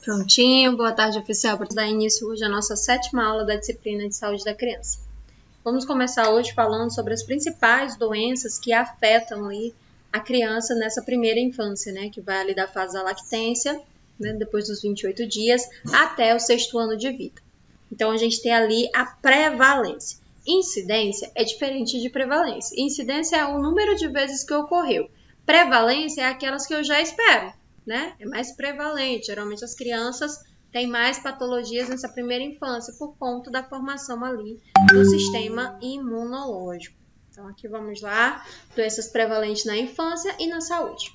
Prontinho, boa tarde, oficial, para dar início hoje à nossa 7ª aula da disciplina de saúde da criança. Vamos começar hoje falando sobre as principais doenças que afetam ali a criança nessa primeira infância, né, que vai ali da fase da lactência, né, depois dos 28 dias, até o 6º ano de vida. Então, a gente tem ali a prevalência. Incidência é diferente de prevalência. Incidência é o número de vezes que ocorreu. Prevalência é aquelas que eu já espero, né? É mais prevalente. Geralmente as crianças têm mais patologias nessa primeira infância por conta da formação ali do sistema imunológico. Então, aqui vamos lá, doenças prevalentes na infância e na saúde.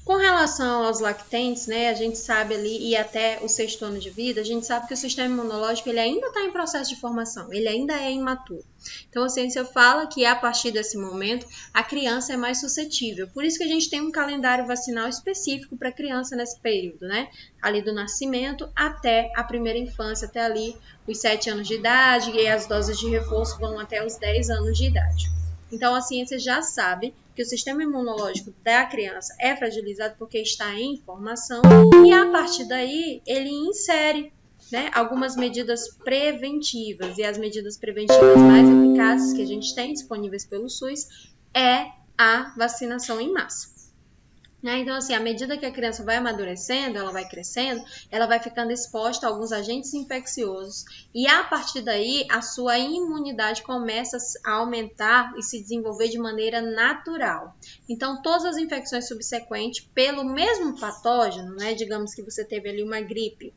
Com relação aos lactentes, né, a gente sabe ali, e até o 6º ano de vida, a gente sabe que o sistema imunológico ele ainda está em processo de formação, ele ainda é imaturo. Então, a ciência fala que a partir desse momento, a criança é mais suscetível. Por isso que a gente tem um calendário vacinal específico para a criança nesse período, né? Ali do nascimento até a primeira infância, até ali os 7 anos de idade, e as doses de reforço vão até os 10 anos de idade. Então, a ciência já sabe que o sistema imunológico da criança é fragilizado porque está em formação e, a partir daí, ele insere, né, algumas medidas preventivas. E as medidas preventivas mais eficazes que a gente tem disponíveis pelo SUS é a vacinação em massa. Então, assim, à medida que a criança vai amadurecendo, ela vai crescendo, ela vai ficando exposta a alguns agentes infecciosos e, a partir daí, a sua imunidade começa a aumentar e se desenvolver de maneira natural. Então, todas as infecções subsequentes, pelo mesmo patógeno, né, digamos que você teve ali uma gripe,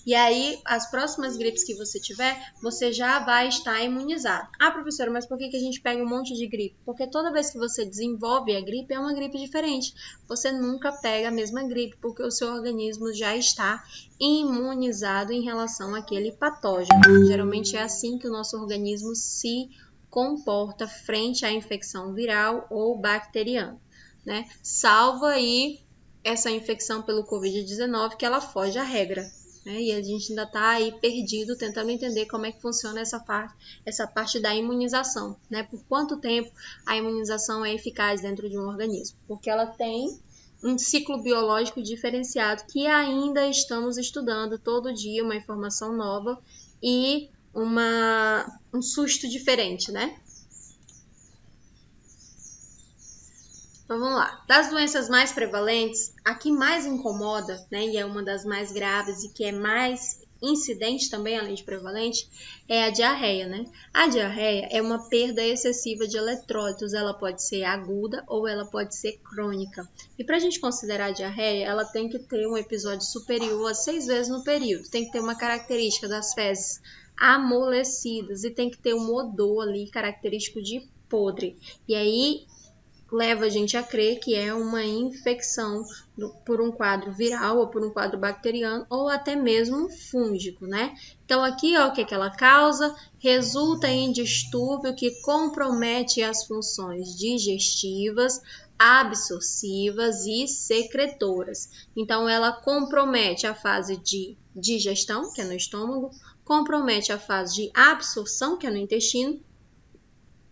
e aí, as próximas gripes que você tiver, você já vai estar imunizado. Ah, professora, mas por que a gente pega um monte de gripe? Porque toda vez que você desenvolve a gripe, é uma gripe diferente. Você nunca pega a mesma gripe, porque o seu organismo já está imunizado em relação àquele patógeno. Geralmente é assim que o nosso organismo se comporta frente à infecção viral ou bacteriana, né? Salvo aí essa infecção pelo Covid-19, que ela foge à regra. E a gente ainda está aí perdido, tentando entender como é que funciona essa parte da imunização, né? Por quanto tempo a imunização é eficaz dentro de um organismo? Porque ela tem um ciclo biológico diferenciado que ainda estamos estudando todo dia, uma informação nova e um susto diferente, né? Então, vamos lá. Das doenças mais prevalentes, a que mais incomoda, né, e é uma das mais graves e que é mais incidente também, além de prevalente, é a diarreia, né? A diarreia é uma perda excessiva de eletrólitos. Ela pode ser aguda ou ela pode ser crônica. E para a gente considerar a diarreia, ela tem que ter um episódio superior a 6 vezes no período. Tem que ter uma característica das fezes amolecidas e tem que ter um odor ali característico de podre. E aí leva a gente a crer que é uma infecção por um quadro viral ou por um quadro bacteriano ou até mesmo fúngico, né? Então aqui, ó, o que ela causa? Resulta em distúrbio que compromete as funções digestivas, absortivas e secretoras. Então ela compromete a fase de digestão, que é no estômago, compromete a fase de absorção, que é no intestino,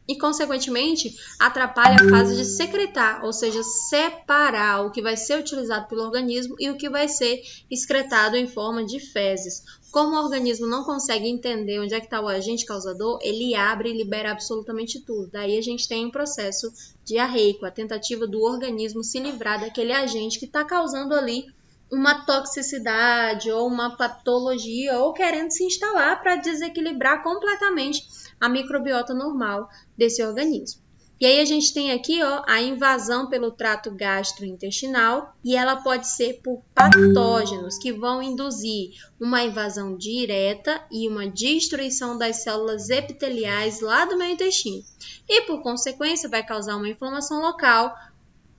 e, consequentemente, atrapalha a fase de secretar, ou seja, separar o que vai ser utilizado pelo organismo e o que vai ser excretado em forma de fezes. Como o organismo não consegue entender onde é que está o agente causador, ele abre e libera absolutamente tudo. Daí a gente tem um processo diarreico, a tentativa do organismo se livrar daquele agente que está causando ali uma toxicidade ou uma patologia ou querendo se instalar para desequilibrar completamente a microbiota normal desse organismo. E aí a gente tem aqui, ó, a invasão pelo trato gastrointestinal e ela pode ser por patógenos que vão induzir uma invasão direta e uma destruição das células epiteliais lá do meu intestino. E por consequência vai causar uma inflamação local,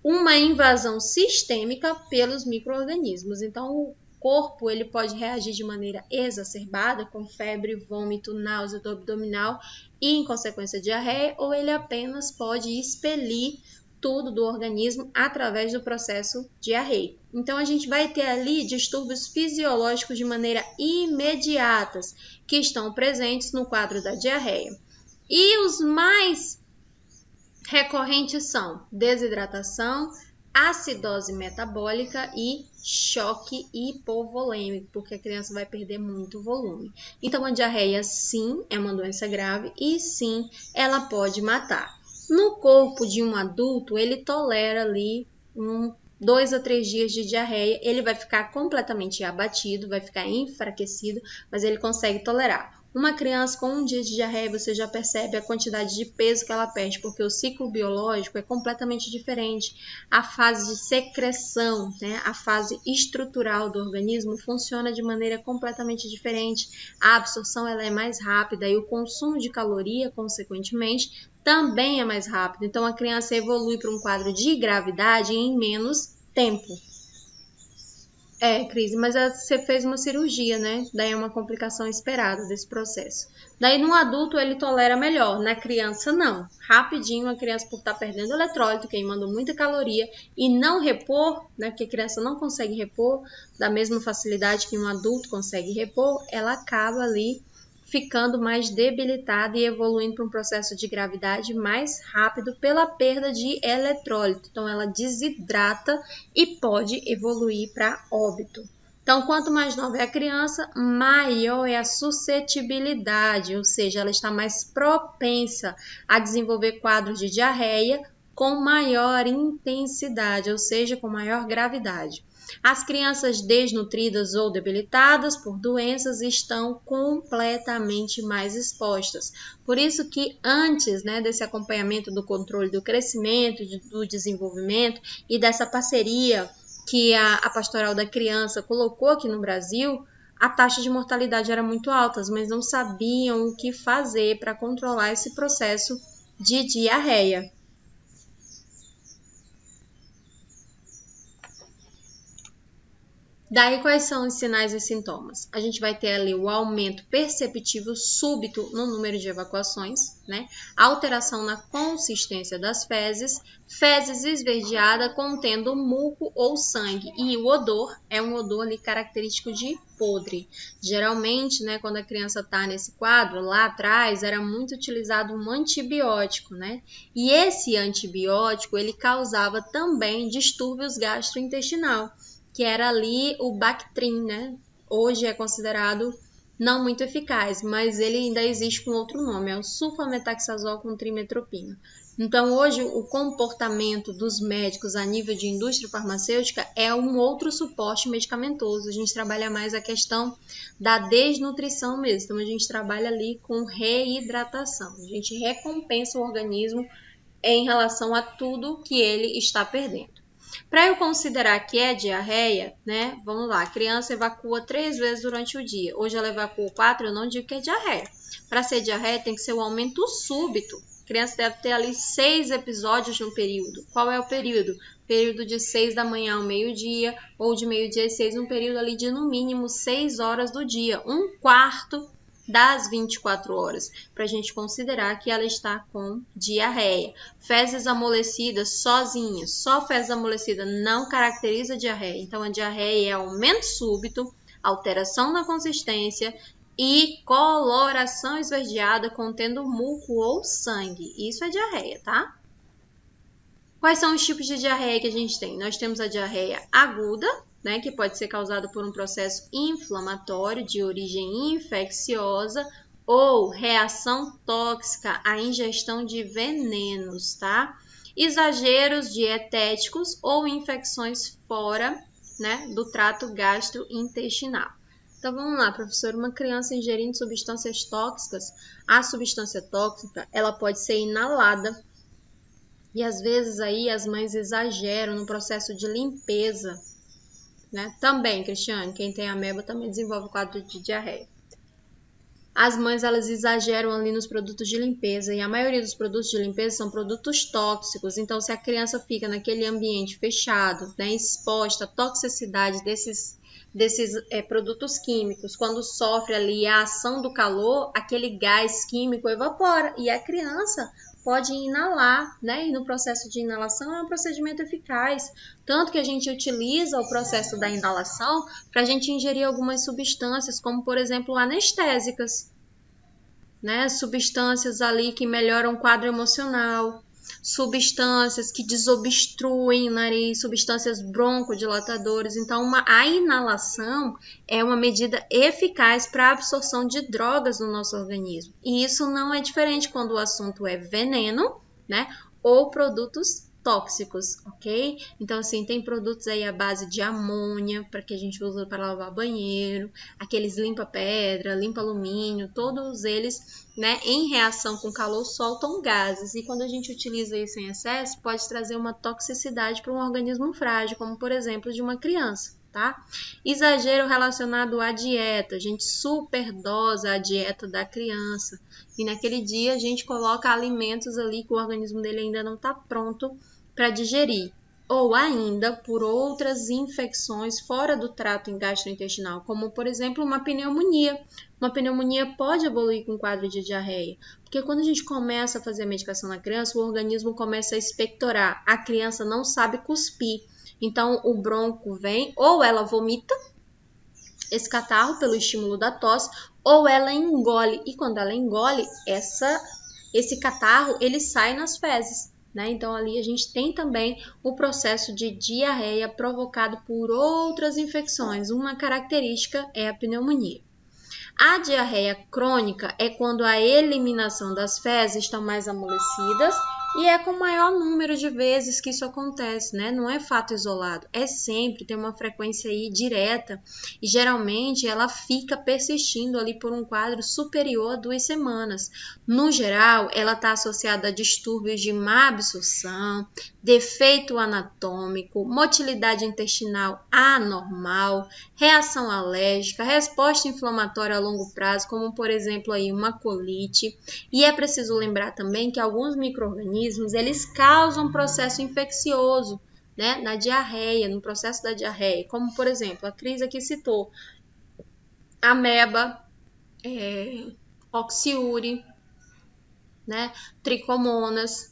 uma invasão sistêmica pelos micro-organismos. Então, o corpo ele pode reagir de maneira exacerbada, com febre, vômito, náusea do abdominal e, em consequência, diarreia, ou ele apenas pode expelir tudo do organismo através do processo diarreico. Então, a gente vai ter ali distúrbios fisiológicos de maneira imediatas, que estão presentes no quadro da diarreia. E os mais recorrentes são desidratação, acidose metabólica e choque hipovolêmico, porque a criança vai perder muito volume. Então, a diarreia, sim, é uma doença grave e, sim, ela pode matar. No corpo de um adulto, ele tolera ali 2 a 3 dias de diarreia, ele vai ficar completamente abatido, vai ficar enfraquecido, mas ele consegue tolerar. Uma criança com 1 dia de diarreia, você já percebe a quantidade de peso que ela perde, porque o ciclo biológico é completamente diferente. A fase de secreção, né, a fase estrutural do organismo funciona de maneira completamente diferente. A absorção ela é mais rápida e o consumo de caloria, consequentemente, também é mais rápido. Então, a criança evolui para um quadro de gravidade em menos tempo. Cris, mas você fez uma cirurgia, né? Daí é uma complicação esperada desse processo. Daí no adulto ele tolera melhor, na criança não. Rapidinho a criança por estar perdendo eletrólito, queimando muita caloria e não repor, né? Porque a criança não consegue repor da mesma facilidade que um adulto consegue repor, ela acaba ali ficando mais debilitada e evoluindo para um processo de gravidade mais rápido pela perda de eletrólito. Então, ela desidrata e pode evoluir para óbito. Então, quanto mais nova é a criança, maior é a suscetibilidade, ou seja, ela está mais propensa a desenvolver quadros de diarreia com maior intensidade, ou seja, com maior gravidade. As crianças desnutridas ou debilitadas por doenças estão completamente mais expostas. Por isso que antes, né, desse acompanhamento do controle do crescimento, do desenvolvimento e dessa parceria que a Pastoral da Criança colocou aqui no Brasil, a taxa de mortalidade era muito alta, mas não sabiam o que fazer para controlar esse processo de diarreia. Daí, quais são os sinais e sintomas? A gente vai ter ali o aumento perceptível súbito no número de evacuações, né? Alteração na consistência das fezes, fezes esverdeada contendo muco ou sangue. E o odor é um odor ali característico de podre. Geralmente, né, quando a criança está nesse quadro, lá atrás era muito utilizado um antibiótico, né? E esse antibiótico, ele causava também distúrbios gastrointestinais, que era ali o Bactrim, né? Hoje é considerado não muito eficaz, mas ele ainda existe com outro nome, é o sulfametaxazol com trimetropina. Então, hoje, o comportamento dos médicos a nível de indústria farmacêutica é um outro suporte medicamentoso. A gente trabalha mais a questão da desnutrição mesmo. Então, a gente trabalha ali com reidratação. A gente recompensa o organismo em relação a tudo que ele está perdendo. Para eu considerar que é diarreia, né? Vamos lá, a criança evacua 3 vezes durante o dia. Hoje ela evacua 4, eu não digo que é diarreia. Para ser diarreia tem que ser um aumento súbito. A criança deve ter ali 6 episódios no período. Qual é o período? Período de 6 da manhã ao meio-dia, ou de meio-dia às 6, um período ali de no mínimo 6 horas do dia. 1/4 das 24 horas, para a gente considerar que ela está com diarreia. Fezes amolecidas sozinhas, só fezes amolecida não caracteriza diarreia. Então, a diarreia é aumento súbito, alteração na consistência e coloração esverdeada contendo muco ou sangue. Isso é diarreia, tá? Quais são os tipos de diarreia que a gente tem? Nós temos a diarreia aguda, né, que pode ser causada por um processo inflamatório de origem infecciosa ou reação tóxica à ingestão de venenos, tá? Exageros dietéticos ou infecções fora, né, do trato gastrointestinal. Então vamos lá, professor, uma criança ingerindo substâncias tóxicas, a substância tóxica, ela pode ser inalada. E às vezes aí as mães exageram no processo de limpeza, né? Também, Cristiane, quem tem ameba também desenvolve quadro de diarreia. As mães, elas exageram ali nos produtos de limpeza, e a maioria dos produtos de limpeza são produtos tóxicos. Então, se a criança fica naquele ambiente fechado, né, exposta à toxicidade desses produtos químicos, quando sofre ali a ação do calor, aquele gás químico evapora, e a criança pode inalar, né? E no processo de inalação é um procedimento eficaz, tanto que a gente utiliza o processo da inalação para a gente ingerir algumas substâncias, como por exemplo anestésicas, né? Substâncias ali que melhoram o quadro emocional. substâncias que desobstruem o nariz, substâncias broncodilatadoras. Então, a inalação é uma medida eficaz para a absorção de drogas no nosso organismo. E isso não é diferente quando o assunto é veneno, né? Ou produtos tóxicos, ok? Então, assim, tem produtos aí à base de amônia, para que a gente usa para lavar banheiro, aqueles limpa-pedra, limpa-alumínio, todos eles, né, em reação com calor, soltam gases. E quando a gente utiliza isso em excesso, pode trazer uma toxicidade para um organismo frágil, como, por exemplo, de uma criança. Tá? Exagero relacionado à dieta, a gente superdosa a dieta da criança e naquele dia a gente coloca alimentos ali que o organismo dele ainda não está pronto para digerir, ou ainda por outras infecções fora do trato gastrointestinal, como por exemplo uma pneumonia. Uma pneumonia pode evoluir com um quadro de diarreia, porque quando a gente começa a fazer a medicação na criança, o organismo começa a expectorar, a criança não sabe cuspir. Então, o bronco vem, ou ela vomita esse catarro pelo estímulo da tosse, ou ela engole. E quando ela engole, esse catarro, ele sai nas fezes, né? Então, ali a gente tem também o processo de diarreia provocado por outras infecções. Uma característica é a pneumonia. A diarreia crônica é quando a eliminação das fezes está mais amolecidas e é com o maior número de vezes que isso acontece, né? Não é fato isolado, é sempre, tem uma frequência aí direta e geralmente ela fica persistindo ali por um quadro superior a 2 semanas. No geral, ela está associada a distúrbios de má absorção, defeito anatômico, motilidade intestinal anormal, reação alérgica, resposta inflamatória a longo prazo, como por exemplo aí uma colite. E é preciso lembrar também que alguns micro-organismos eles causam processo infeccioso, né, na diarreia, no processo da diarreia, como por exemplo a Cris aqui citou, ameba, oxiúri, né, tricomonas.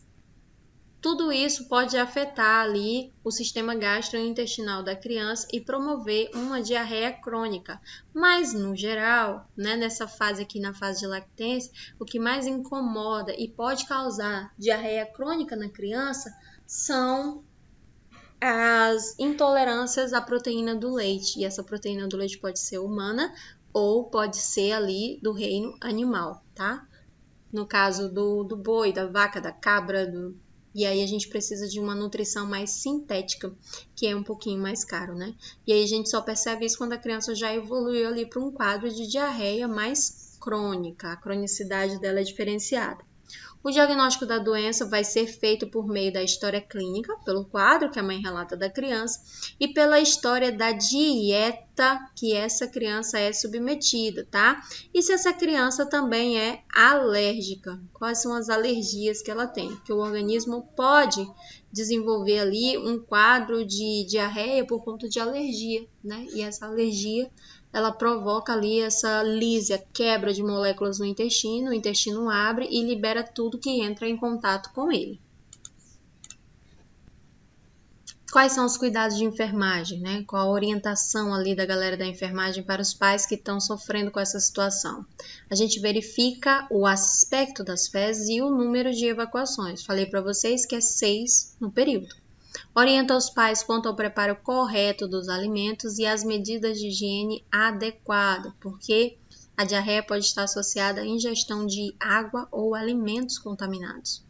Tudo isso pode afetar ali o sistema gastrointestinal da criança e promover uma diarreia crônica. Mas, no geral, né, nessa fase aqui, na fase de lactência, o que mais incomoda e pode causar diarreia crônica na criança são as intolerâncias à proteína do leite. E essa proteína do leite pode ser humana ou pode ser ali do reino animal, tá? No caso do boi, da vaca, da cabra, e aí a gente precisa de uma nutrição mais sintética, que é um pouquinho mais caro, né? E aí a gente só percebe isso quando a criança já evoluiu ali para um quadro de diarreia mais crônica. A cronicidade dela é diferenciada. O diagnóstico da doença vai ser feito por meio da história clínica, pelo quadro que a mãe relata da criança, e pela história da dieta que essa criança é submetida, tá? E se essa criança também é alérgica, quais são as alergias que ela tem? Porque o organismo pode desenvolver ali um quadro de diarreia por conta de alergia, né? E essa alergia ela provoca ali essa lísia, quebra de moléculas no intestino, o intestino abre e libera tudo que entra em contato com ele. Quais são os cuidados de enfermagem, né? Qual a orientação ali da galera da enfermagem para os pais que estão sofrendo com essa situação? A gente verifica o aspecto das fezes e o número de evacuações. Falei para vocês que é 6 no período. Orienta os pais quanto ao preparo correto dos alimentos e as medidas de higiene adequadas, porque a diarreia pode estar associada à ingestão de água ou alimentos contaminados.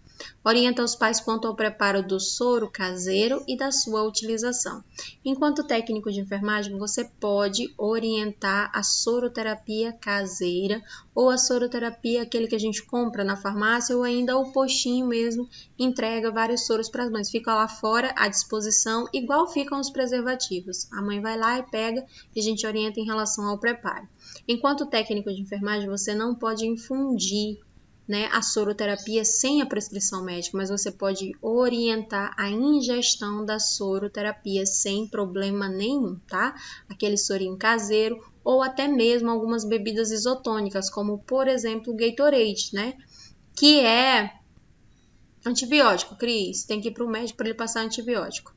Orienta os pais quanto ao preparo do soro caseiro e da sua utilização. Enquanto técnico de enfermagem, você pode orientar a soroterapia caseira ou a soroterapia, aquele que a gente compra na farmácia, ou ainda o postinho mesmo, entrega vários soros para as mães. Fica lá fora à disposição, igual ficam os preservativos. A mãe vai lá e pega e a gente orienta em relação ao preparo. Enquanto técnico de enfermagem, você não pode infundir, né, a soroterapia sem a prescrição médica, mas você pode orientar a ingestão da soroterapia sem problema nenhum, tá? Aquele sorinho caseiro ou até mesmo algumas bebidas isotônicas, como por exemplo o Gatorade, né? Que é antibiótico, Cris, tem que ir para o médico para ele passar antibiótico.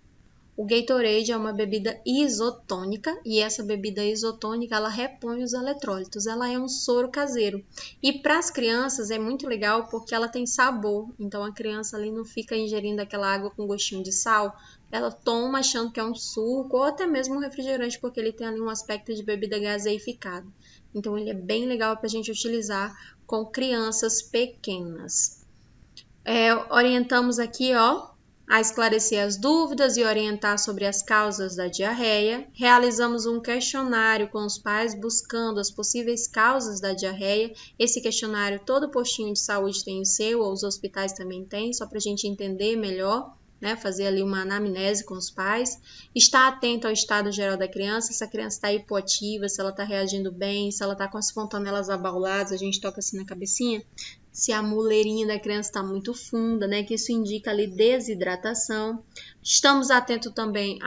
O Gatorade é uma bebida isotônica e essa bebida isotônica ela repõe os eletrólitos, ela é um soro caseiro. E para as crianças é muito legal porque ela tem sabor, então a criança ali não fica ingerindo aquela água com gostinho de sal, ela toma achando que é um suco ou até mesmo um refrigerante porque ele tem ali um aspecto de bebida gaseificada. Então ele é bem legal para a gente utilizar com crianças pequenas. Orientamos aqui, a esclarecer as dúvidas e orientar sobre as causas da diarreia. Realizamos um questionário com os pais buscando as possíveis causas da diarreia. Esse questionário todo postinho de saúde tem o seu, ou os hospitais também têm, só para a gente entender melhor, né? Fazer ali uma anamnese com os pais. Estar atento ao estado geral da criança, se a criança está hipoativa, se ela está reagindo bem, se ela está com as fontanelas abauladas, a gente toca assim na cabecinha. Se a moleirinha da criança está muito funda, né? Que isso indica ali desidratação. Estamos atentos também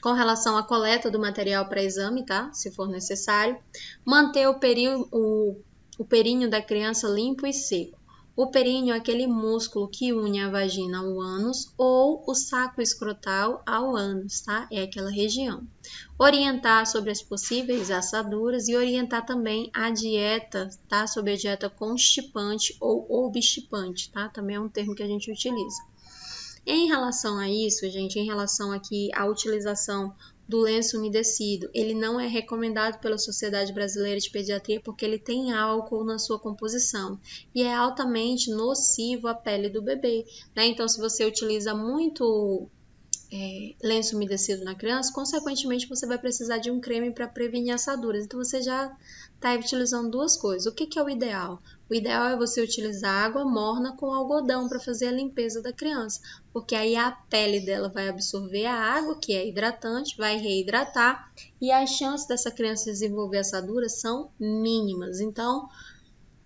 com relação à coleta do material para exame, tá? Se for necessário. Manter o períneo da criança limpo e seco. O períneo é aquele músculo que une a vagina ao ânus ou o saco escrotal ao ânus, tá? É aquela região. Orientar sobre as possíveis assaduras e orientar também a dieta, tá? Sobre a dieta constipante ou obstipante, tá? Também é um termo que a gente utiliza. Em relação a isso, gente, em relação aqui à utilização do lenço umedecido, ele não é recomendado pela Sociedade Brasileira de Pediatria porque ele tem álcool na sua composição e é altamente nocivo à pele do bebê, né? Então, se você utiliza muito lenço umedecido na criança, consequentemente você vai precisar de um creme para prevenir assaduras. Então você já está utilizando duas coisas. O que é o ideal? O ideal é você utilizar água morna com algodão para fazer a limpeza da criança, porque aí a pele dela vai absorver a água, que é hidratante, vai reidratar e as chances dessa criança desenvolver assaduras são mínimas. Então,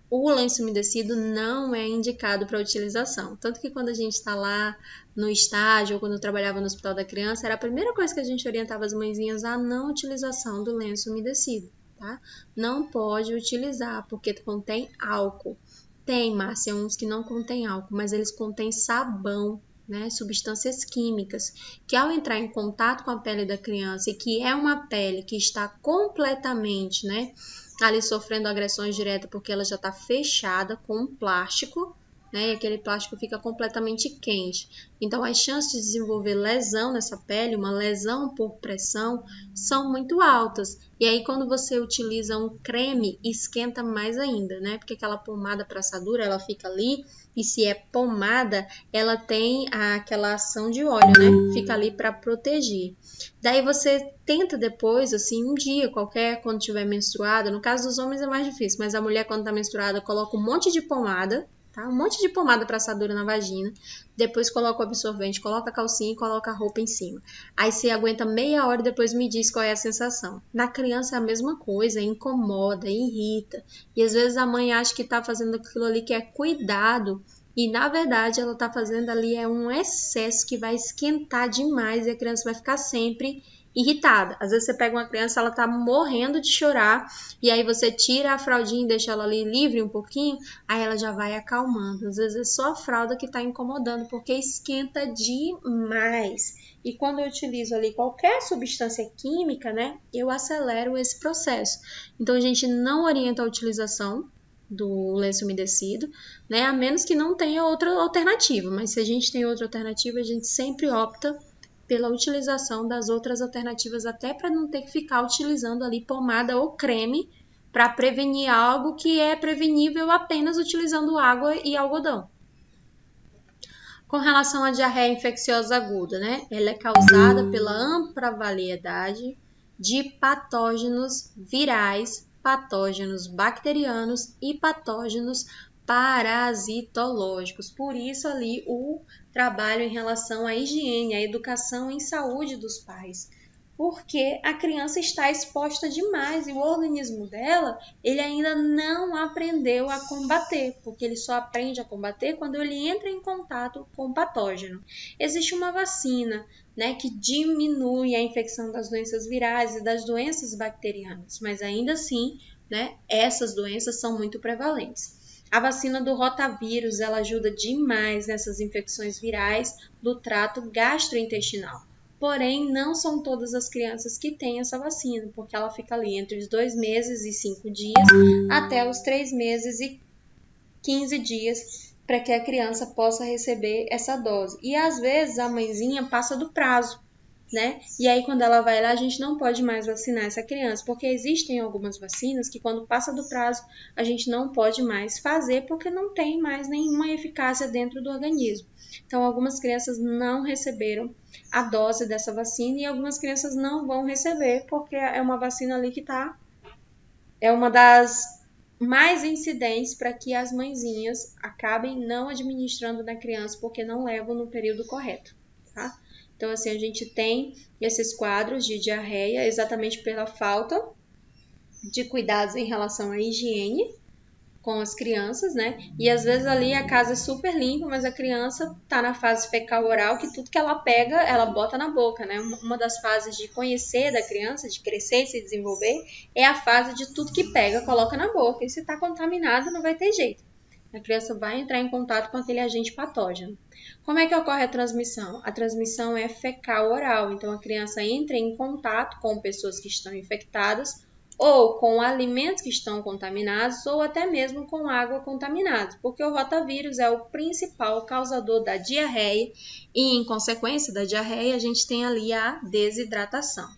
o lenço umedecido não é indicado para utilização. Tanto que quando a gente está lá no estágio ou quando eu trabalhava no hospital da criança, era a primeira coisa que a gente orientava as mãezinhas a não utilização do lenço umedecido, tá? Não pode utilizar porque contém álcool. Tem, Márcia, uns que não contém álcool, mas eles contêm sabão, né? Substâncias químicas, que ao entrar em contato com a pele da criança e que é uma pele que está completamente, né? Ali sofrendo agressões diretas porque ela já está fechada com um plástico, né? E aquele plástico fica completamente quente. Então, as chances de desenvolver lesão nessa pele, uma lesão por pressão, são muito altas. E aí, quando você utiliza um creme, esquenta mais ainda, né? Porque aquela pomada para assadura, ela fica ali. E se é pomada, ela tem aquela ação de óleo, né? Fica ali para proteger. Daí você tenta depois, assim, um dia qualquer, quando estiver menstruada. No caso dos homens é mais difícil, mas a mulher quando está menstruada coloca um monte de pomada, tá? Um monte de pomada para assadura na vagina. Depois coloca o absorvente, coloca a calcinha e coloca a roupa em cima. Aí você aguenta meia hora e depois me diz qual é a sensação. Na criança é a mesma coisa, incomoda, irrita. E às vezes a mãe acha que está fazendo aquilo ali que é cuidado. E na verdade ela está fazendo ali um excesso que vai esquentar demais e a criança vai ficar sempre irritada. Às vezes você pega uma criança, ela tá morrendo de chorar, e aí você tira a fraldinha e deixa ela ali livre um pouquinho, aí ela já vai acalmando. Às vezes é só a fralda que tá incomodando, porque esquenta demais. E quando eu utilizo ali qualquer substância química, né, eu acelero esse processo. Então a gente não orienta a utilização do lenço umedecido, né, a menos que não tenha outra alternativa. Mas se a gente tem outra alternativa, a gente sempre opta pela utilização das outras alternativas, até para não ter que ficar utilizando ali pomada ou creme para prevenir algo que é prevenível apenas utilizando água e algodão. Com relação à diarreia infecciosa aguda, né? Ela é causada pela ampla variedade de patógenos virais, patógenos bacterianos e patógenos parasitológicos. Por isso ali o trabalho em relação à higiene, à educação em saúde dos pais. Porque a criança está exposta demais e o organismo dela, ele ainda não aprendeu a combater, porque ele só aprende a combater quando ele entra em contato com o patógeno. Existe uma vacina, né, que diminui a infecção das doenças virais e das doenças bacterianas, mas ainda assim, né, essas doenças são muito prevalentes. A vacina do rotavírus, ela ajuda demais nessas infecções virais do trato gastrointestinal. Porém, não são todas as crianças que têm essa vacina, porque ela fica ali entre os 2 meses e 5 dias até os 3 meses e 15 dias para que a criança possa receber essa dose. E às vezes a mãezinha passa do prazo, né? E aí quando ela vai lá, a gente não pode mais vacinar essa criança, porque existem algumas vacinas que quando passa do prazo, a gente não pode mais fazer porque não tem mais nenhuma eficácia dentro do organismo. Então algumas crianças não receberam a dose dessa vacina e algumas crianças não vão receber porque é uma vacina ali que é uma das mais incidentes para que as mãezinhas acabem não administrando na criança porque não levam no período correto, tá? Então, assim, a gente tem esses quadros de diarreia exatamente pela falta de cuidados em relação à higiene com as crianças, né? E às vezes ali a casa é super limpa, mas a criança tá na fase fecal oral que tudo que ela pega, ela bota na boca, né? Uma das fases de conhecer da criança, de crescer e se desenvolver, é a fase de tudo que pega, coloca na boca. E se tá contaminado, não vai ter jeito. A criança vai entrar em contato com aquele agente patógeno. Como é que ocorre a transmissão? A transmissão é fecal oral, então a criança entra em contato com pessoas que estão infectadas ou com alimentos que estão contaminados, ou até mesmo com água contaminada, porque o rotavírus é o principal causador da diarreia e, em consequência da diarreia, a gente tem ali a desidratação.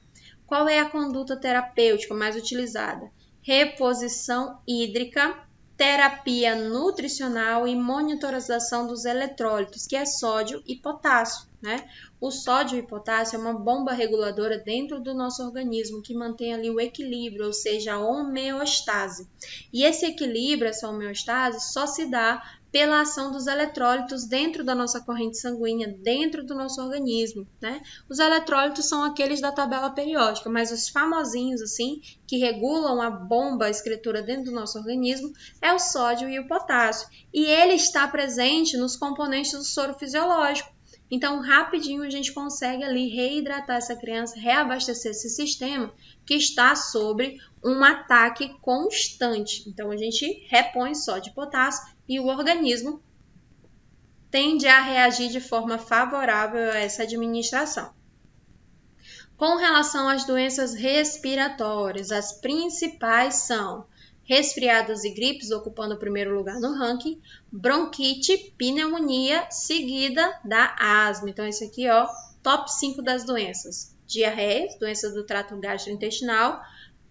Qual é a conduta terapêutica mais utilizada? Reposição hídrica, terapia nutricional e monitorização dos eletrólitos, que é sódio e potássio, né? O sódio e potássio é uma bomba reguladora dentro do nosso organismo que mantém ali o equilíbrio, ou seja, a homeostase. E esse equilíbrio, essa homeostase, só se dá pela ação dos eletrólitos dentro da nossa corrente sanguínea, dentro do nosso organismo, né? Os eletrólitos são aqueles da tabela periódica, mas os famosinhos, assim, que regulam a bomba, a escritura dentro do nosso organismo, é o sódio e o potássio. E ele está presente nos componentes do soro fisiológico. Então, rapidinho a gente consegue ali reidratar essa criança, reabastecer esse sistema que está sobre um ataque constante. Então, a gente repõe sódio e potássio e o organismo tende a reagir de forma favorável a essa administração. Com relação às doenças respiratórias, as principais são resfriados e gripes, ocupando o primeiro lugar no ranking, bronquite, pneumonia, seguida da asma. Então, esse aqui, ó, top 5 das doenças. Diarreia, doenças do trato gastrointestinal,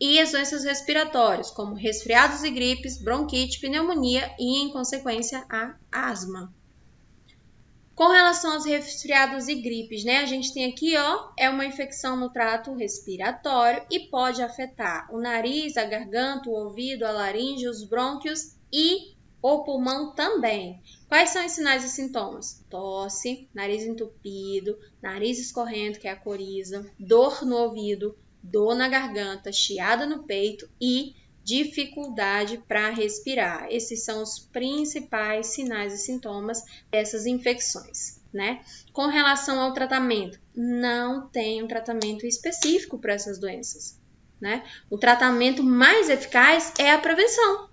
e as doenças respiratórias, como resfriados e gripes, bronquite, pneumonia e, em consequência, a asma. Com relação aos resfriados e gripes, né? A gente tem aqui, ó, é uma infecção no trato respiratório e pode afetar o nariz, a garganta, o ouvido, a laringe, os brônquios e o pulmão também. Quais são os sinais e sintomas? Tosse, nariz entupido, nariz escorrendo, que é a coriza, dor no ouvido, dor na garganta, chiada no peito e dificuldade para respirar. Esses são os principais sinais e sintomas dessas infecções, né? Com relação ao tratamento, não tem um tratamento específico para essas doenças, né? O tratamento mais eficaz é a prevenção,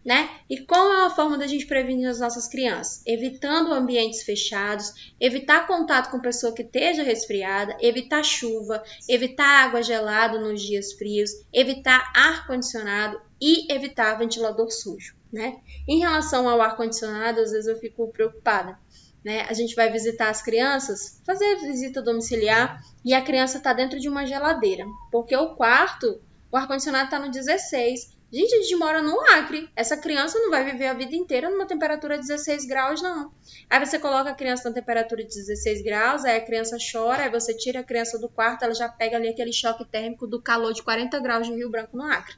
né? E qual é a forma da gente prevenir as nossas crianças? Evitando ambientes fechados, evitar contato com pessoa que esteja resfriada, evitar chuva, evitar água gelada nos dias frios, evitar ar-condicionado e evitar ventilador sujo, né? Em relação ao ar-condicionado, às vezes eu fico preocupada, né? A gente vai visitar as crianças, fazer visita domiciliar e a criança está dentro de uma geladeira, porque o quarto, o ar-condicionado está no 16. Gente, a gente mora no Acre. Essa criança não vai viver a vida inteira numa temperatura de 16 graus, não. Aí você coloca a criança na temperatura de 16 graus, aí a criança chora, aí você tira a criança do quarto, ela já pega ali aquele choque térmico do calor de 40 graus de Rio Branco no Acre.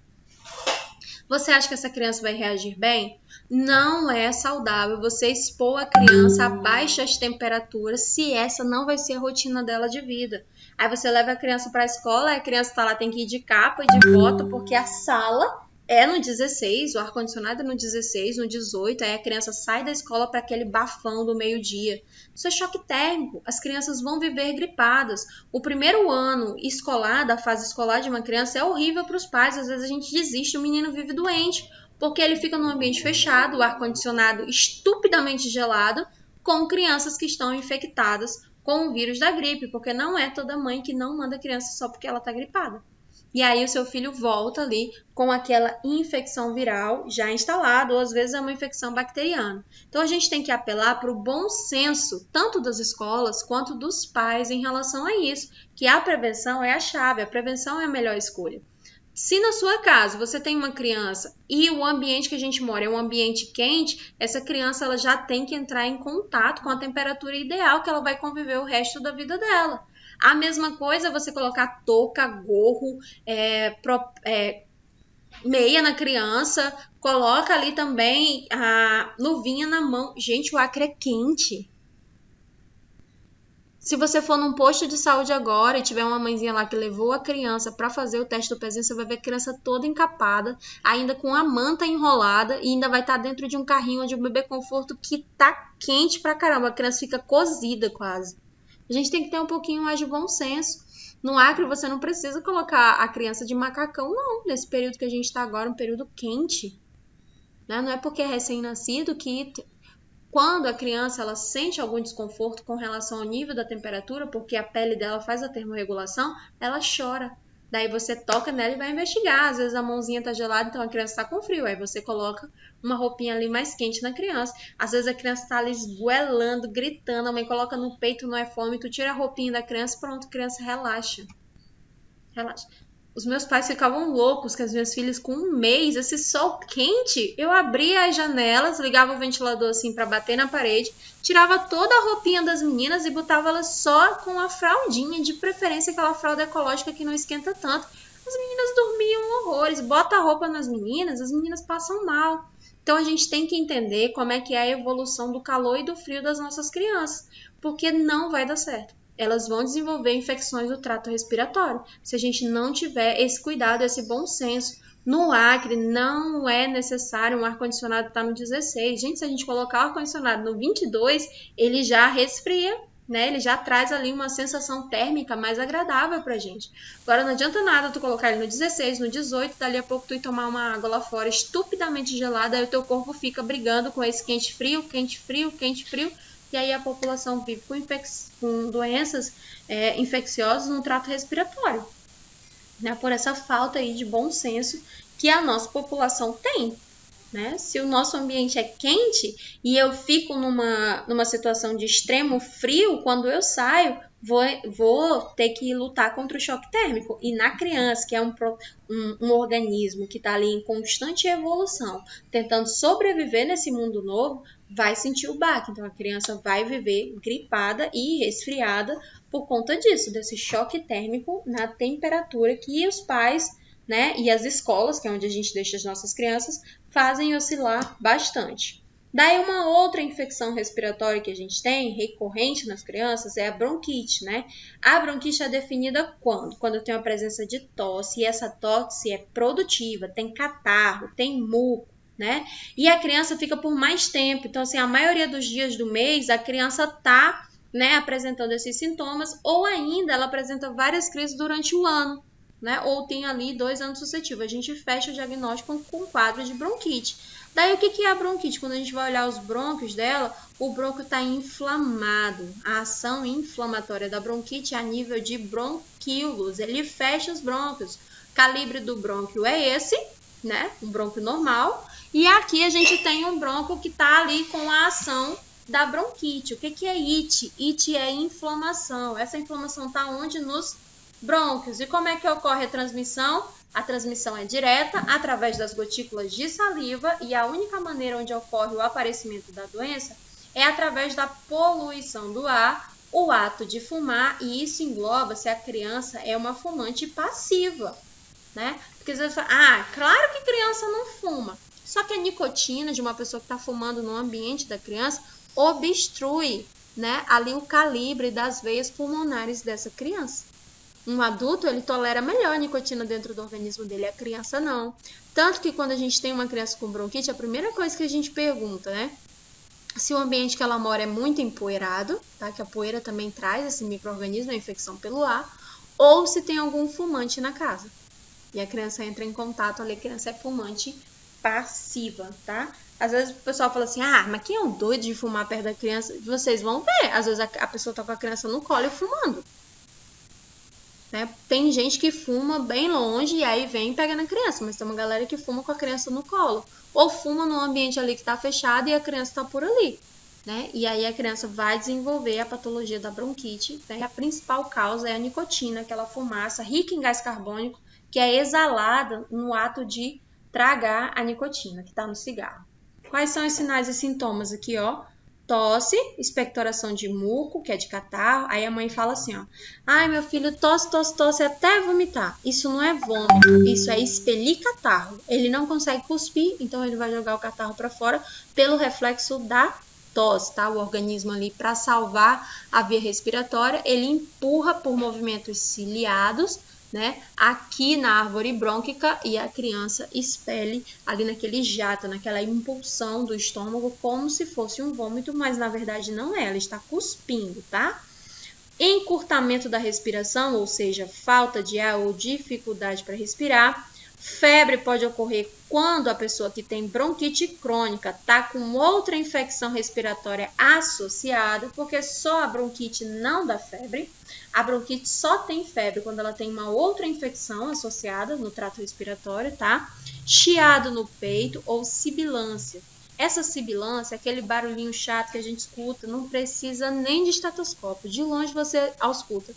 Você acha que essa criança vai reagir bem? Não é saudável você expor a criança a baixas temperaturas se essa não vai ser a rotina dela de vida. Aí você leva a criança para a escola, a criança tá lá, tem que ir de capa e de bota, porque a sala é no 16, o ar-condicionado é no 16, no 18, aí a criança sai da escola para aquele bafão do meio-dia. Isso é choque térmico, as crianças vão viver gripadas. O primeiro ano escolar, da fase escolar de uma criança, é horrível para os pais, às vezes a gente desiste, o menino vive doente. Porque ele fica num ambiente fechado, o ar-condicionado estupidamente gelado, com crianças que estão infectadas com o vírus da gripe, porque não é toda mãe que não manda criança só porque ela está gripada. E aí o seu filho volta ali com aquela infecção viral já instalada, ou às vezes é uma infecção bacteriana. Então a gente tem que apelar para o bom senso, tanto das escolas quanto dos pais em relação a isso, que a prevenção é a chave, a prevenção é a melhor escolha. Se na sua casa você tem uma criança e o ambiente que a gente mora é um ambiente quente, essa criança ela já tem que entrar em contato com a temperatura ideal que ela vai conviver o resto da vida dela. A mesma coisa é você colocar touca, gorro, meia na criança, coloca ali também a luvinha na mão. Gente, o Acre é quente. Se você for num posto de saúde agora e tiver uma mãezinha lá que levou a criança para fazer o teste do pezinho, você vai ver a criança toda encapada, ainda com a manta enrolada e ainda vai estar dentro de um carrinho de um bebê conforto que tá quente pra caramba. A criança fica cozida quase. A gente tem que ter um pouquinho mais de bom senso. No Acre, você não precisa colocar a criança de macacão, não. Nesse período que a gente está agora, um período quente. Né? Não é porque é recém-nascido que quando a criança ela sente algum desconforto com relação ao nível da temperatura, porque a pele dela faz a termorregulação, ela chora. Daí você toca nela e vai investigar. Às vezes a mãozinha tá gelada, então a criança tá com frio. Aí você coloca uma roupinha ali mais quente na criança. Às vezes a criança tá ali esgoelando, gritando. A mãe coloca no peito, não é fome. Tu tira a roupinha da criança, pronto, a criança relaxa. Relaxa. Os meus pais ficavam loucos com as minhas filhas com um mês, esse sol quente. Eu abria as janelas, ligava o ventilador assim para bater na parede, tirava toda a roupinha das meninas e botava elas só com a fraldinha, de preferência aquela fralda ecológica que não esquenta tanto. As meninas dormiam horrores. Bota a roupa nas meninas, as meninas passam mal. Então a gente tem que entender como é que é a evolução do calor e do frio das nossas crianças, porque não vai dar certo. Elas vão desenvolver infecções do trato respiratório. Se a gente não tiver esse cuidado, esse bom senso. No Acre, não é necessário um ar-condicionado estar no 16. Gente, se a gente colocar o ar-condicionado no 22, ele já resfria, né? Ele já traz ali uma sensação térmica mais agradável pra gente. Agora, não adianta nada tu colocar ele no 16, no 18, dali a pouco tu ir tomar uma água lá fora estupidamente gelada, aí o teu corpo fica brigando com esse quente-frio, quente-frio, quente-frio. E aí a população vive com doenças infecciosas no trato respiratório, né? Por essa falta aí de bom senso que a nossa população tem, né? Se o nosso ambiente é quente e eu fico numa situação de extremo frio, quando eu saio, vou ter que lutar contra o choque térmico. E na criança, que é um organismo que está ali em constante evolução, tentando sobreviver nesse mundo novo, vai sentir o baque. Então a criança vai viver gripada e resfriada por conta disso, desse choque térmico na temperatura que os pais, né, e as escolas, que é onde a gente deixa as nossas crianças, fazem oscilar bastante. Daí uma outra infecção respiratória que a gente tem, recorrente nas crianças, é a bronquite, né? A bronquite é definida quando? Quando eu tenho a presença de tosse, e essa tosse é produtiva, tem catarro, tem muco, né? E a criança fica por mais tempo. Então, assim, a maioria dos dias do mês, a criança tá, né, apresentando esses sintomas, ou ainda ela apresenta várias crises durante o ano, né? Ou tem ali 2 anos suscetível. A gente fecha o diagnóstico com quadro de bronquite. Daí, o que é a bronquite? Quando a gente vai olhar os brônquios dela, o brônquio está inflamado. A ação inflamatória da bronquite é a nível de bronquíolos. Ele fecha os brônquios. O calibre do brônquio é esse, né? Um brônquio normal. E aqui a gente tem um brônquio que está ali com a ação da bronquite. O que é IT? IT é inflamação. Essa inflamação está onde? Nos brônquios. E como é que ocorre a transmissão? A transmissão é direta, através das gotículas de saliva, e a única maneira onde ocorre o aparecimento da doença é através da poluição do ar, o ato de fumar, e isso engloba se a criança é uma fumante passiva, né? Porque você fala, claro que criança não fuma. Só que a nicotina de uma pessoa que está fumando no ambiente da criança obstrui, né, ali o calibre das veias pulmonares dessa criança. Um adulto, ele tolera melhor a nicotina dentro do organismo dele, a criança não. Tanto que quando a gente tem uma criança com bronquite, a primeira coisa que a gente pergunta, né? Se o ambiente que ela mora é muito empoeirado, tá? Que a poeira também traz esse micro-organismo, a infecção pelo ar, ou se tem algum fumante na casa. E a criança entra em contato ali, a criança é fumante passiva, tá? Às vezes o pessoal fala assim, ah, mas quem é um doido de fumar perto da criança? Vocês vão ver, às vezes a pessoa tá com a criança no colo e fumando. Né? Tem gente que fuma bem longe e aí vem e pega na criança, mas tem uma galera que fuma com a criança no colo. Ou fuma num ambiente ali que tá fechado e a criança tá por ali. Né? E aí a criança vai desenvolver a patologia da bronquite. Né? A principal causa é a nicotina, aquela fumaça rica em gás carbônico que é exalada no ato de tragar a nicotina que está no cigarro. Quais são os sinais e sintomas aqui, ó? Tosse, expectoração de muco, que é de catarro. Aí a mãe fala assim, ó. Ai, meu filho tosse até vomitar. Isso não é vômito, isso é expelir catarro. Ele não consegue cuspir, então ele vai jogar o catarro para fora pelo reflexo da tosse, tá? O organismo ali, para salvar a via respiratória, ele empurra por movimentos ciliados, né, aqui na árvore brônquica e a criança expele ali naquele jato, naquela impulsão do estômago, como se fosse um vômito, mas na verdade não é, ela está cuspindo, tá? Encurtamento da respiração, ou seja, falta de ar ou dificuldade para respirar. Febre pode ocorrer quando a pessoa que tem bronquite crônica está com outra infecção respiratória associada, porque só a bronquite não dá febre. A bronquite só tem febre quando ela tem uma outra infecção associada no trato respiratório, tá? Chiado no peito ou sibilância. Essa sibilância, aquele barulhinho chato que a gente escuta, não precisa nem de estetoscópio. De longe você ausculta.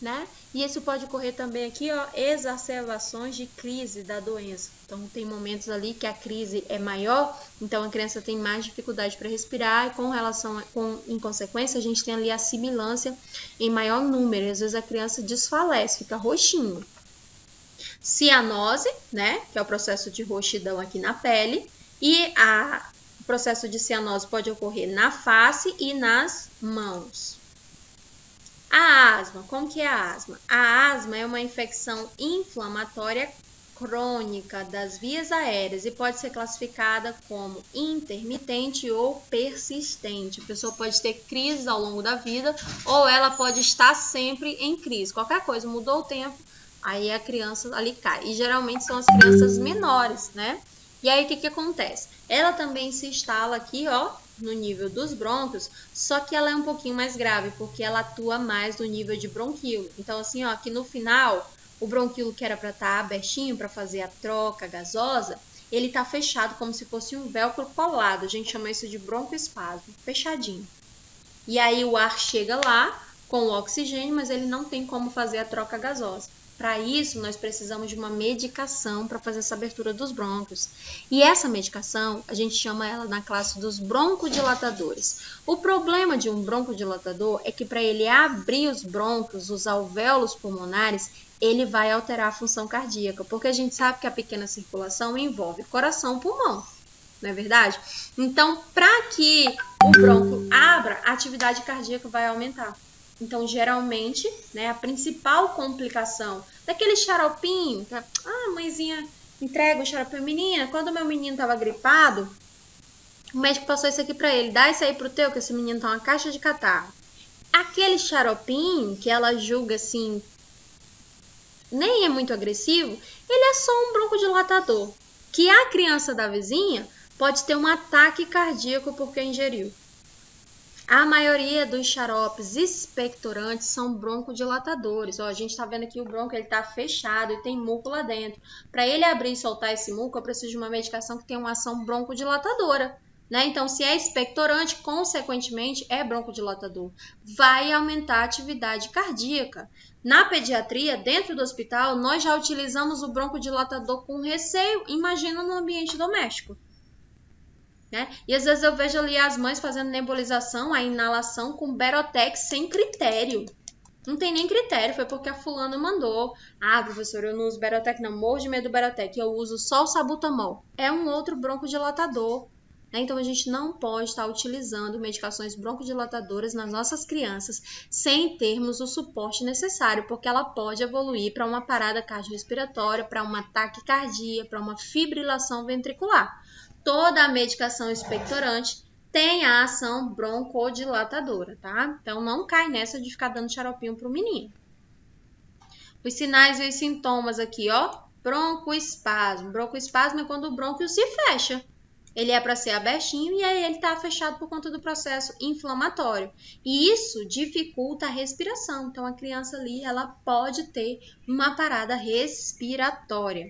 Né? E isso pode ocorrer também aqui, ó, exacerbações de crise da doença. Então, tem momentos ali que a crise é maior, então a criança tem mais dificuldade para respirar e em consequência, a gente tem ali a sibilância em maior número. Às vezes a criança desfalece, fica roxinho. Cianose, né, que é o processo de roxidão aqui na pele, e o processo de cianose pode ocorrer na face e nas mãos. A asma, como que é a asma? A asma é uma infecção inflamatória crônica das vias aéreas e pode ser classificada como intermitente ou persistente. A pessoa pode ter crises ao longo da vida ou ela pode estar sempre em crise. Qualquer coisa, mudou o tempo, aí a criança ali cai. E geralmente são as crianças menores, né? E aí o que acontece? Ela também se instala aqui, ó, no nível dos brônquios, só que ela é um pouquinho mais grave, porque ela atua mais no nível de bronquíolo. Então, assim, ó, aqui no final, o bronquíolo que era para estar abertinho para fazer a troca gasosa, ele tá fechado como se fosse um velcro colado. A gente chama isso de broncoespasmo, fechadinho. E aí o ar chega lá com o oxigênio, mas ele não tem como fazer a troca gasosa. Para isso, nós precisamos de uma medicação para fazer essa abertura dos brônquios. E essa medicação, a gente chama ela na classe dos broncodilatadores. O problema de um broncodilatador é que para ele abrir os brônquios, os alvéolos pulmonares, ele vai alterar a função cardíaca, porque a gente sabe que a pequena circulação envolve coração e pulmão, não é verdade? Então, para que o brônquio abra, a atividade cardíaca vai aumentar. Então, geralmente, né, a principal complicação daquele xaropinho, tá? A mãezinha entrega o xaropinho, menina, quando o meu menino estava gripado, o médico passou isso aqui para ele, dá isso aí pro teu, que esse menino tá uma caixa de catarro. Aquele xaropinho que ela julga assim, nem é muito agressivo, ele é só um broncodilatador, que a criança da vizinha pode ter um ataque cardíaco porque ingeriu. A maioria dos xaropes expectorantes são broncodilatadores. Ó, a gente está vendo aqui o bronco, ele está fechado e tem muco lá dentro. Para ele abrir e soltar esse muco, eu preciso de uma medicação que tenha uma ação broncodilatadora. Né? Então, se é expectorante, consequentemente, é broncodilatador. Vai aumentar a atividade cardíaca. Na pediatria, dentro do hospital, nós já utilizamos o broncodilatador com receio. Imagina no ambiente doméstico. Né? E às vezes eu vejo ali as mães fazendo nebulização, a inalação com Berotex sem critério. Não tem nem critério, foi porque a fulana mandou. Ah, professor, eu não uso Berotex, não, morro de medo do Berotex, eu uso só o Sabutamol. É um outro broncodilatador. Né? Então a gente não pode estar utilizando medicações broncodilatadoras nas nossas crianças sem termos o suporte necessário, porque ela pode evoluir para uma parada cardiorrespiratória, para uma taquicardia, para uma fibrilação ventricular. Toda a medicação expectorante tem a ação broncodilatadora, tá? Então, não cai nessa de ficar dando xaropinho pro menino. Os sinais e os sintomas aqui, ó, broncoespasmo. Broncoespasmo é quando o brônquio se fecha. Ele é para ser abertinho e aí ele está fechado por conta do processo inflamatório. E isso dificulta a respiração. Então, a criança ali, ela pode ter uma parada respiratória.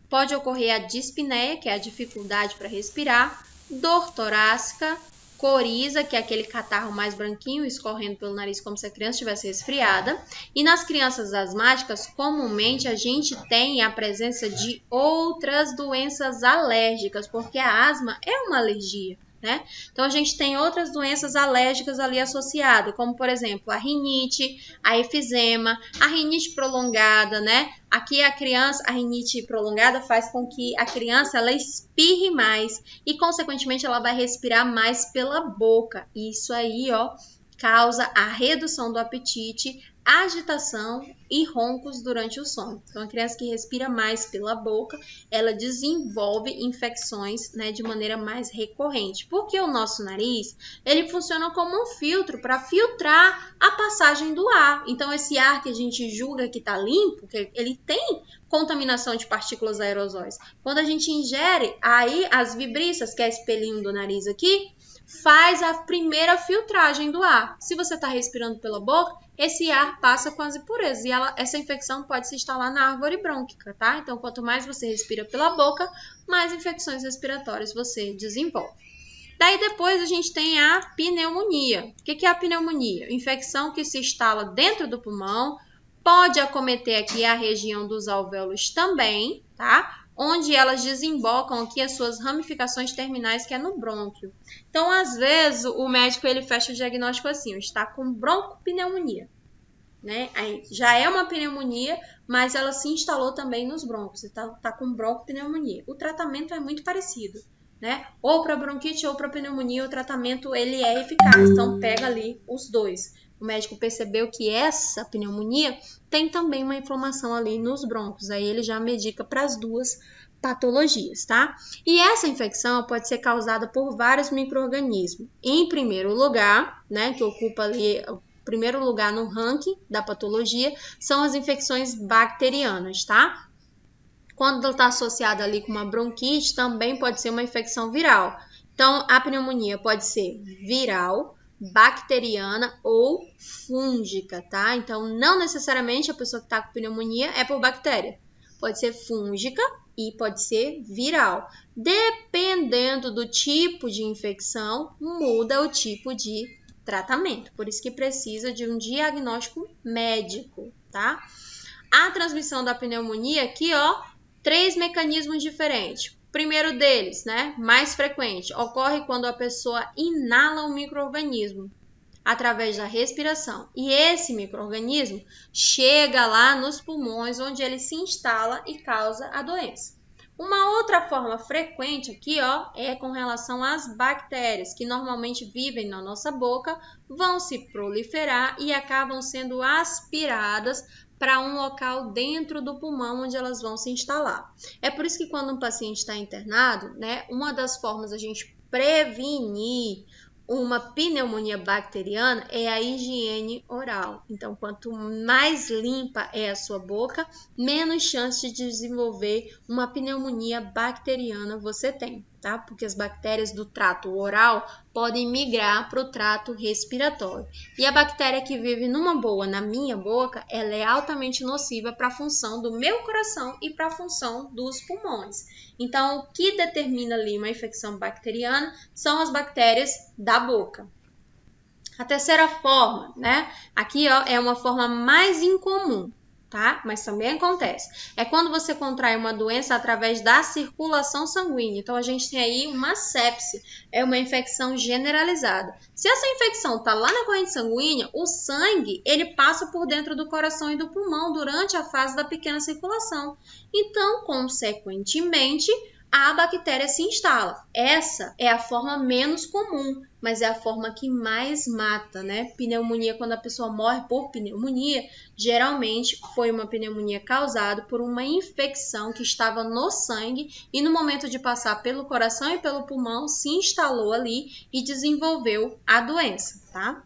Pode ocorrer a dispneia, que é a dificuldade para respirar, dor torácica, coriza, que é aquele catarro mais branquinho escorrendo pelo nariz como se a criança estivesse resfriada. E nas crianças asmáticas, comumente a gente tem a presença de outras doenças alérgicas, porque a asma é uma alergia, né? Então a gente tem outras doenças alérgicas ali associadas, como por exemplo a rinite, a efizema, a rinite prolongada, né? Aqui a rinite prolongada faz com que a criança ela espirre mais e consequentemente ela vai respirar mais pela boca. Isso aí, ó, causa a redução do apetite, agitação e roncos durante o sono. Então, a criança que respira mais pela boca, ela desenvolve infecções, né, de maneira mais recorrente. Porque o nosso nariz, ele funciona como um filtro para filtrar a passagem do ar. Então, esse ar que a gente julga que está limpo, que ele tem contaminação de partículas aerosóis. Quando a gente ingere, aí as vibriças, que é espelhinho do nariz aqui, faz a primeira filtragem do ar. Se você está respirando pela boca, esse ar passa com as impurezas e essa infecção pode se instalar na árvore brônquica, tá? Então, quanto mais você respira pela boca, mais infecções respiratórias você desenvolve. Daí depois a gente tem a pneumonia. O que é a pneumonia? Infecção que se instala dentro do pulmão, pode acometer aqui a região dos alvéolos também, tá? Onde elas desembocam aqui as suas ramificações terminais, que é no brônquio. Então, às vezes, o médico ele fecha o diagnóstico assim, está com broncopneumonia, né? Aí já é uma pneumonia, mas ela se instalou também nos brônquios, está com broncopneumonia. O tratamento é muito parecido, né? Ou para bronquite ou para pneumonia, o tratamento ele é eficaz, então pega ali os dois. O médico percebeu que essa pneumonia tem também uma inflamação ali nos brônquios, aí ele já medica para as duas patologias, tá? E essa infecção pode ser causada por vários micro-organismos. Em primeiro lugar, né, que ocupa ali o primeiro lugar no ranking da patologia, são as infecções bacterianas, tá? Quando ela está associada ali com uma bronquite, também pode ser uma infecção viral. Então, a pneumonia pode ser viral, bacteriana ou fúngica, tá? Então, não necessariamente a pessoa que está com pneumonia é por bactéria. Pode ser fúngica e pode ser viral. Dependendo do tipo de infecção, muda o tipo de tratamento. Por isso que precisa de um diagnóstico médico, tá? A transmissão da pneumonia aqui, ó, 3 mecanismos diferentes. Primeiro deles, né, mais frequente, ocorre quando a pessoa inala um micro-organismo através da respiração. E esse micro-organismo chega lá nos pulmões, onde ele se instala e causa a doença. Uma outra forma frequente aqui, ó, é com relação às bactérias, que normalmente vivem na nossa boca, vão se proliferar e acabam sendo aspiradas para um local dentro do pulmão onde elas vão se instalar. É por isso que quando um paciente está internado, né, uma das formas a gente prevenir uma pneumonia bacteriana é a higiene oral. Então, quanto mais limpa é a sua boca, menos chance de desenvolver uma pneumonia bacteriana você tem, tá? Porque as bactérias do trato oral podem migrar para o trato respiratório. E a bactéria que vive numa boa na minha boca, ela é altamente nociva para a função do meu coração e para a função dos pulmões. Então, o que determina ali uma infecção bacteriana são as bactérias da boca. A terceira forma, né? Aqui, ó, é uma forma mais incomum, tá? Mas também acontece. É quando você contrai uma doença através da circulação sanguínea. Então, a gente tem aí uma sepse, é uma infecção generalizada. Se essa infecção está lá na corrente sanguínea, o sangue, ele passa por dentro do coração e do pulmão durante a fase da pequena circulação. Então, consequentemente, a bactéria se instala. Essa é a forma menos comum, mas é a forma que mais mata, né? Pneumonia, quando a pessoa morre por pneumonia, geralmente foi uma pneumonia causada por uma infecção que estava no sangue e no momento de passar pelo coração e pelo pulmão, se instalou ali e desenvolveu a doença, tá?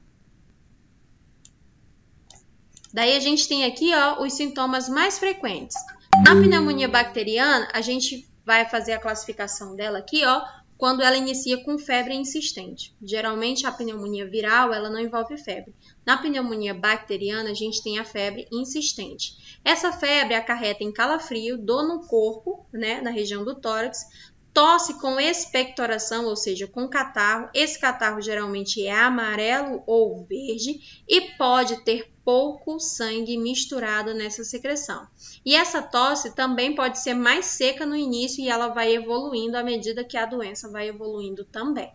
Daí a gente tem aqui, ó, os sintomas mais frequentes. Na pneumonia bacteriana, a gente vai fazer a classificação dela aqui, ó, quando ela inicia com febre insistente. Geralmente a pneumonia viral, ela não envolve febre. Na pneumonia bacteriana, a gente tem a febre insistente. Essa febre acarreta em calafrio, dor no corpo, né, na região do tórax, tosse com expectoração, ou seja, com catarro. Esse catarro geralmente é amarelo ou verde e pode ter pouco sangue misturado nessa secreção. E essa tosse também pode ser mais seca no início e ela vai evoluindo à medida que a doença vai evoluindo também.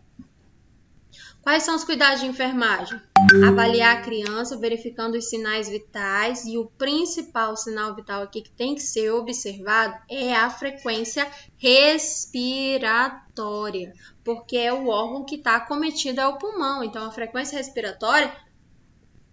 Quais são os cuidados de enfermagem? Avaliar a criança, verificando os sinais vitais, e o principal sinal vital aqui que tem que ser observado é a frequência respiratória, porque é o órgão que está acometido, é o pulmão. Então, a frequência respiratória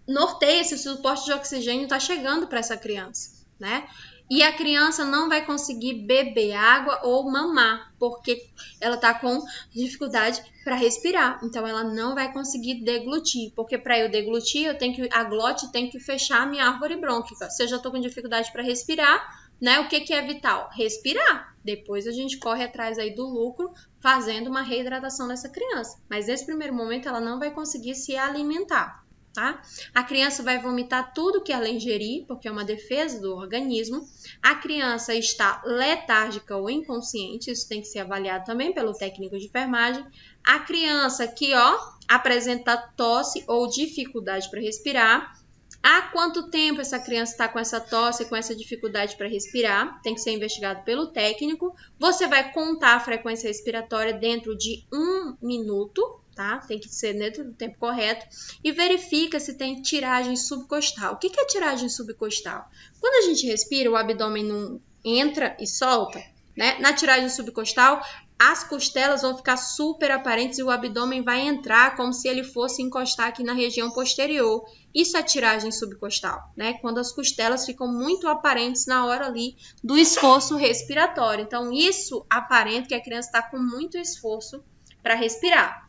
norteia se o suporte de oxigênio está chegando para essa criança, né? E a criança não vai conseguir beber água ou mamar, porque ela está com dificuldade para respirar. Então, ela não vai conseguir deglutir, porque para eu deglutir, a glote tem que fechar a minha árvore brônquica. Se eu já estou com dificuldade para respirar, né? O que é vital? Respirar. Depois a gente corre atrás aí do lucro, fazendo uma reidratação dessa criança. Mas nesse primeiro momento, ela não vai conseguir se alimentar. Tá? A criança vai vomitar tudo que ela ingerir, porque é uma defesa do organismo. A criança está letárgica ou inconsciente, isso tem que ser avaliado também pelo técnico de enfermagem. A criança que, ó, apresenta tosse ou dificuldade para respirar. Há quanto tempo essa criança está com essa tosse, com essa dificuldade para respirar? Tem que ser investigado pelo técnico. Você vai contar a frequência respiratória dentro de 1 minuto. Tá? Tem que ser dentro do tempo correto e verifica se tem tiragem subcostal. O que é tiragem subcostal? Quando a gente respira, o abdômen não entra e solta, né? Na tiragem subcostal, as costelas vão ficar super aparentes e o abdômen vai entrar como se ele fosse encostar aqui na região posterior. Isso é tiragem subcostal, né? Quando as costelas ficam muito aparentes na hora ali do esforço respiratório. Então, isso aparenta que a criança está com muito esforço para respirar.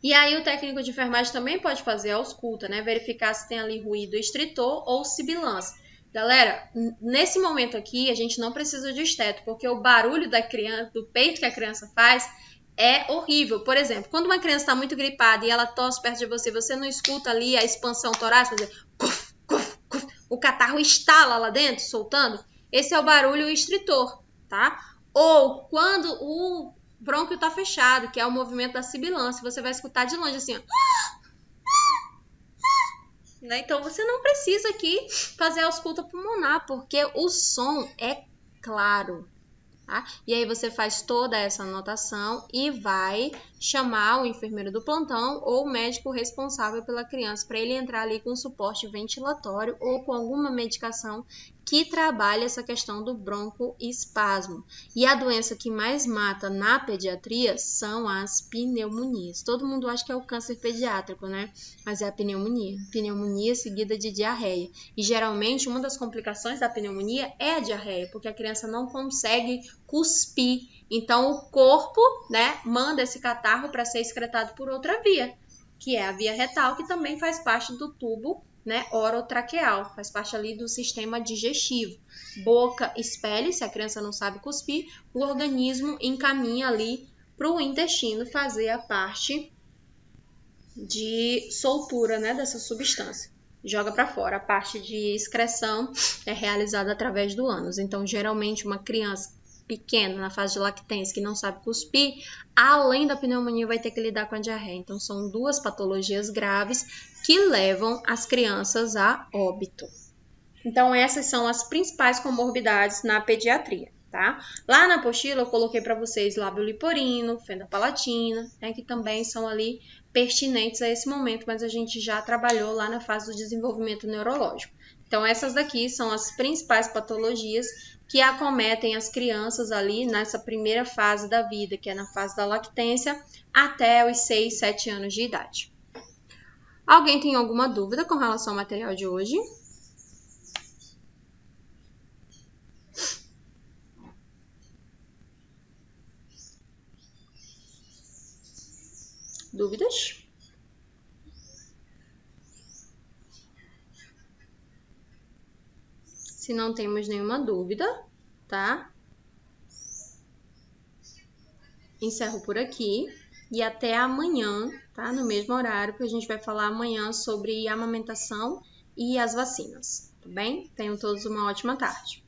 E aí o técnico de enfermagem também pode fazer a ausculta, né? Verificar se tem ali ruído estritor ou sibilância. Galera, nesse momento aqui a gente não precisa de esteto, porque o barulho da criança, do peito que a criança faz é horrível. Por exemplo, quando uma criança está muito gripada e ela tosse perto de você, você não escuta ali a expansão torácica, fazer cuf, cuf, cuf, o catarro estala lá dentro, soltando. Esse é o barulho estritor, tá? Ou quando o brônquio está fechado, que é o movimento da sibilância. Você vai escutar de longe assim, ó. Né? Então, você não precisa aqui fazer a ausculta pulmonar, porque o som é claro. Tá? E aí você faz toda essa anotação e vai chamar o enfermeiro do plantão ou o médico responsável pela criança para ele entrar ali com suporte ventilatório ou com alguma medicação que trabalhe essa questão do broncoespasmo. E a doença que mais mata na pediatria são as pneumonias. Todo mundo acha que é o câncer pediátrico, né? Mas é a pneumonia. Pneumonia seguida de diarreia. E geralmente uma das complicações da pneumonia é a diarreia, porque a criança não consegue cuspir. Então o corpo, né, manda esse catarro para ser excretado por outra via, que é a via retal, que também faz parte do tubo, né, orotraqueal, faz parte ali do sistema digestivo. Boca expele, se a criança não sabe cuspir, o organismo encaminha ali para o intestino fazer a parte de soltura, né, dessa substância. Joga para fora. A parte de excreção é realizada através do ânus. Então, geralmente, uma criança pequena, na fase de lactência, que não sabe cuspir, além da pneumonia, vai ter que lidar com a diarreia. Então, são duas patologias graves que levam as crianças a óbito. Então, essas são as principais comorbidades na pediatria, tá? Lá na apostila, eu coloquei para vocês lábio liporino, fenda palatina, né, que também são ali pertinentes a esse momento, mas a gente já trabalhou lá na fase do desenvolvimento neurológico. Então, essas daqui são as principais patologias que acometem as crianças ali nessa primeira fase da vida, que é na fase da lactência, até os 6, 7 anos de idade. Alguém tem alguma dúvida com relação ao material de hoje? Dúvidas? se não temos nenhuma dúvida, tá? Encerro por aqui e até amanhã, tá? No mesmo horário, que a gente vai falar amanhã sobre amamentação e as vacinas, tá bem? Tenham todos uma ótima tarde.